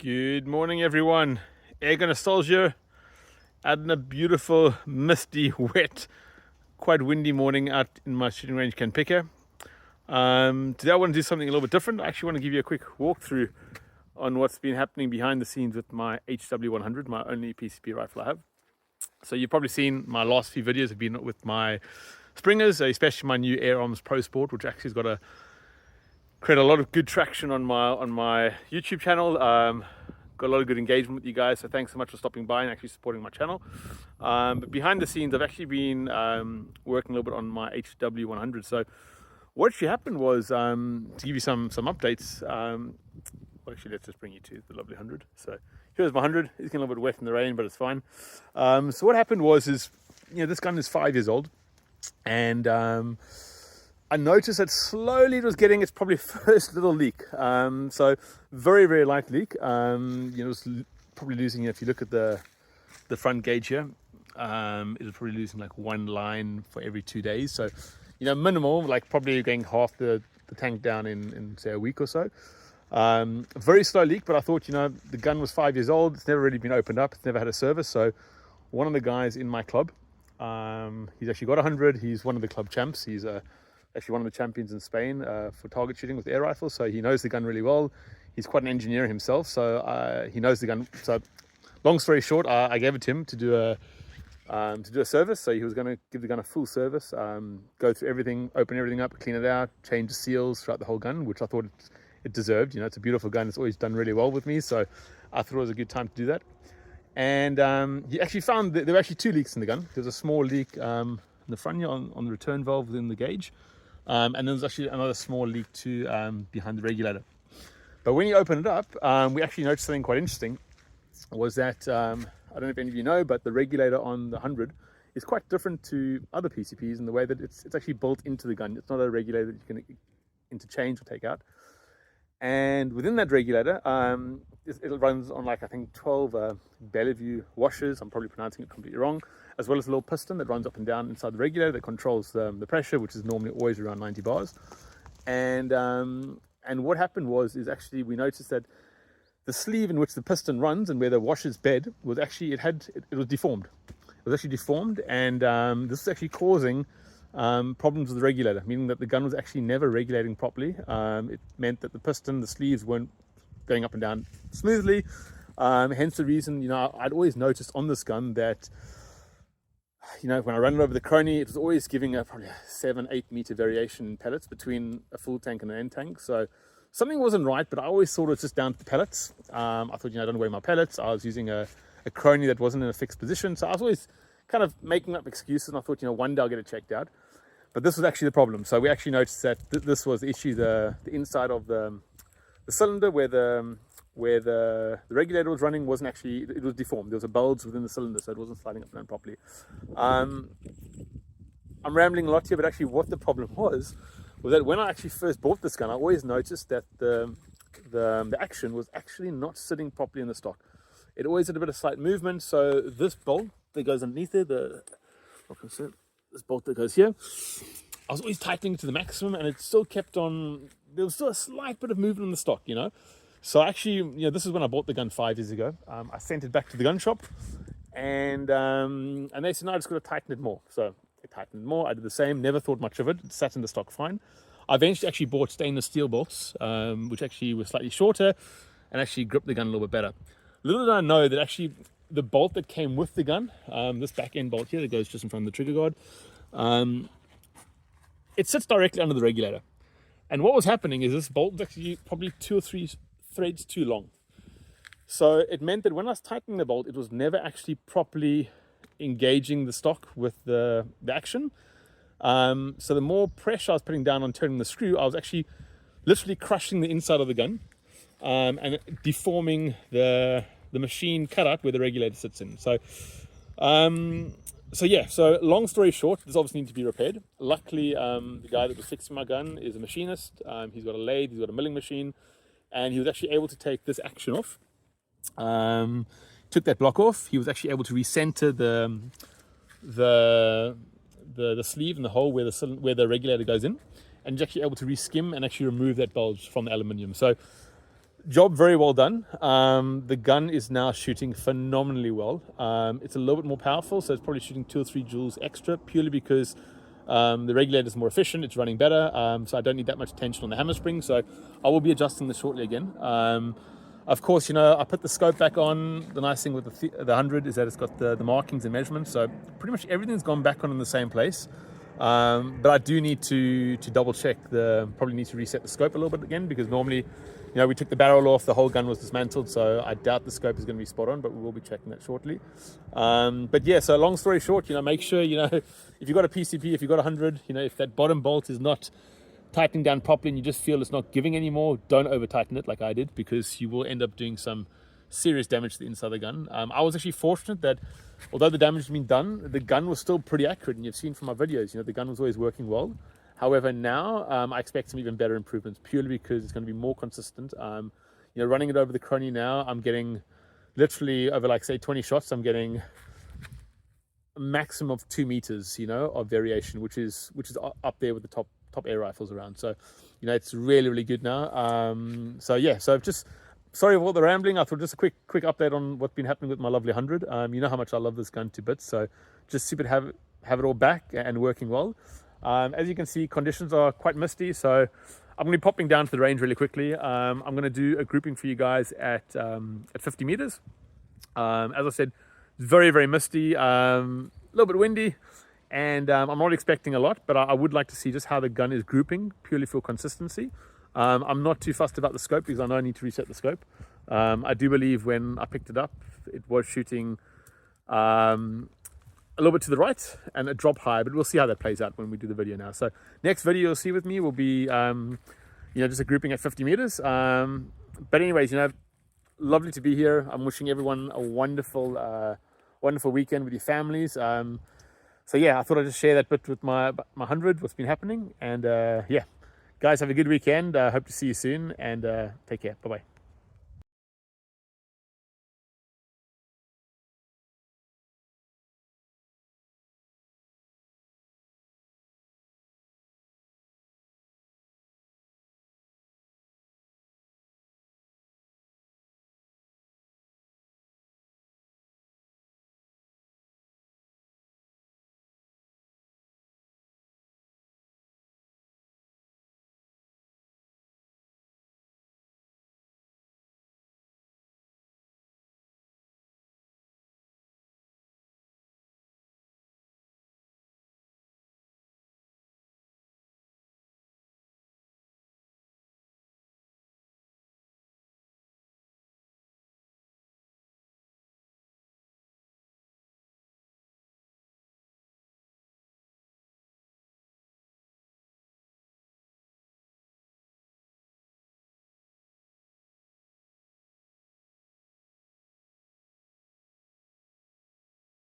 Good morning, everyone. Air nostalgia, out in a beautiful, misty, wet, quite windy morning out in my shooting range, Kanpika. Today I want to do something a little bit different. I actually want to give you a quick walkthrough on what's been happening behind the scenes with my HW100, my only PCP rifle I have. So you've probably seen my last few videos have been with my springers, especially my new Air Arms Pro Sport, which actually has got create a lot of good traction on my YouTube channel. Got a lot of good engagement with you guys, so thanks so much for stopping by and actually supporting my channel. But behind the scenes, I've actually been working a little bit on my HW100. So what actually happened was, to give you some updates, well, actually let's just bring you to the lovely 100. So here's my 100. It's getting a little bit wet in the rain, but it's fine. So what happened was, this gun is 5 years old, and I noticed that slowly it was getting its probably first little leak. So very, very light leak. It was probably losing, if you look at the front gauge here, it was probably losing like one line for every 2 days. So, minimal, like probably getting half the tank down in say a week or so. Very slow leak, but I thought, the gun was 5 years old. It's never really been opened up. It's never had a service. So one of the guys in my club, he's actually got 100. He's one of the club champs. He's actually one of the champions in Spain for target shooting with air rifles, so he knows the gun really well. He's quite an engineer himself, so he knows the gun. So long story short, I gave it to him to do a service. So he was going to give the gun a full service, go through everything, open everything up, clean it out, change the seals throughout the whole gun, which I thought it deserved. It's a beautiful gun. It's always done really well with me, so I thought it was a good time to do that. And he actually found that there were actually two leaks in the gun. There was a small leak in the front here on the return valve within the gauge. And then there's actually another small leak too behind the regulator. But when you open it up, we actually noticed something quite interesting. Was that, I don't know if any of you know, but the regulator on the 100 is quite different to other PCPs in the way that it's actually built into the gun. It's not a regulator that you can interchange or take out. And within that regulator, it runs on like, I think 12 Bellevue washers. I'm probably pronouncing it completely wrong, as well as a little piston that runs up and down inside the regulator that controls the pressure, which is normally always around 90 bars. And what happened was actually we noticed that the sleeve in which the piston runs and where the washer's bed was actually, it was deformed. It was actually deformed, and this was actually causing problems with the regulator, meaning that the gun was actually never regulating properly. It meant that the piston, the sleeves weren't going up and down smoothly. Hence the reason, I'd always noticed on this gun that, when I ran it over the chrony, it was always giving probably a 7-8 meter variation in pellets between a full tank and an end tank. So something wasn't right, but I always thought it was just down to the pellets. I thought, I don't weigh my pellets. I was using a chrony that wasn't in a fixed position. So I was always kind of making up excuses, and I thought, one day I'll get it checked out. But this was actually the problem. So we actually noticed that this was the issue, the inside of the cylinder where the regulator was running wasn't actually, it was deformed. There was a bulge within the cylinder, so it wasn't sliding up and down properly. I'm rambling a lot here, but actually what the problem was that when I actually first bought this gun, I always noticed that the action was actually not sitting properly in the stock. It always had a bit of slight movement. So this bolt that goes underneath it, this bolt that goes here, I was always tightening to the maximum, and it still kept on, there was still a slight bit of movement in the stock, So actually, this is when I bought the gun 5 years ago. I sent it back to the gun shop, and they said, no, I just got to tighten it more. So I tightened it more. I did the same, never thought much of it. It sat in the stock fine. I eventually actually bought stainless steel bolts, which actually were slightly shorter and actually gripped the gun a little bit better. Little did I know that actually the bolt that came with the gun, this back end bolt here that goes just in front of the trigger guard, it sits directly under the regulator. And what was happening is this bolt was actually probably 2 or 3 threads too long. So it meant that when I was tightening the bolt, it was never actually properly engaging the stock with the action. So the more pressure I was putting down on turning the screw, I was actually literally crushing the inside of the gun, and deforming the machine cutout where the regulator sits in. So so long story short, this obviously needs to be repaired. Luckily, the guy that was fixing my gun is a machinist. He's got a lathe, he's got a milling machine, and he was actually able to take this action off. Took that block off. He was actually able to recenter the sleeve and the hole where the regulator goes in, and he's actually able to reskim and actually remove that bulge from the aluminium. So Job very well done. The gun is now shooting phenomenally well. It's a little bit more powerful, so it's probably shooting 2 or 3 joules extra, purely because the regulator is more efficient, it's running better, so I don't need that much tension on the hammer spring, so I will be adjusting this shortly again. Of course, you know, I put the scope back on. The nice thing with the 100 is that it's got the markings and measurements, so pretty much everything's gone back on in the same place. But I do need to double check probably need to reset the scope a little bit again, because normally, you know, we took the barrel off, the whole gun was dismantled, so I doubt the scope is going to be spot on, but we will be checking that shortly. But yeah, so long story short, you know, make sure, you know, if you've got a PCP, if you've got 100, you know, if that bottom bolt is not tightening down properly and you just feel it's not giving anymore, don't over tighten it like I did, because you will end up doing some serious damage to the inside of the gun. I was actually fortunate that although the damage has been done, the gun was still pretty accurate, and you've seen from my videos, you know, the gun was always working well. However, now I expect some even better improvements, purely because it's going to be more consistent. You know, running it over the chrony now, I'm getting literally over, like, say 20 shots, I'm getting a maximum of 2 meters, you know, of variation, which is up there with the top air rifles around. So, you know, it's really, really good now. So yeah, so just sorry for all the rambling. I thought just a quick update on what's been happening with my lovely 100. You know how much I love this gun to bits, so just super to have it all back and working well. As you can see, conditions are quite misty, so I'm going to be popping down to the range really quickly. I'm going to do a grouping for you guys at 50 meters. As I said, it's very, very misty, a little bit windy, and I'm not expecting a lot, but I would like to see just how the gun is grouping, purely for consistency. I'm not too fussed about the scope, because I know I need to reset the scope. I do believe when I picked it up, it was shooting a little bit to the right and a drop high, but we'll see how that plays out when we do the video now. So next video you'll see with me will be, you know, just a grouping at 50 meters. But anyways, you know, lovely to be here. I'm wishing everyone a wonderful, wonderful weekend with your families. So yeah, I thought I'd just share that bit with my 100, what's been happening. And yeah, guys, have a good weekend. Hope to see you soon, and take care. Bye-bye.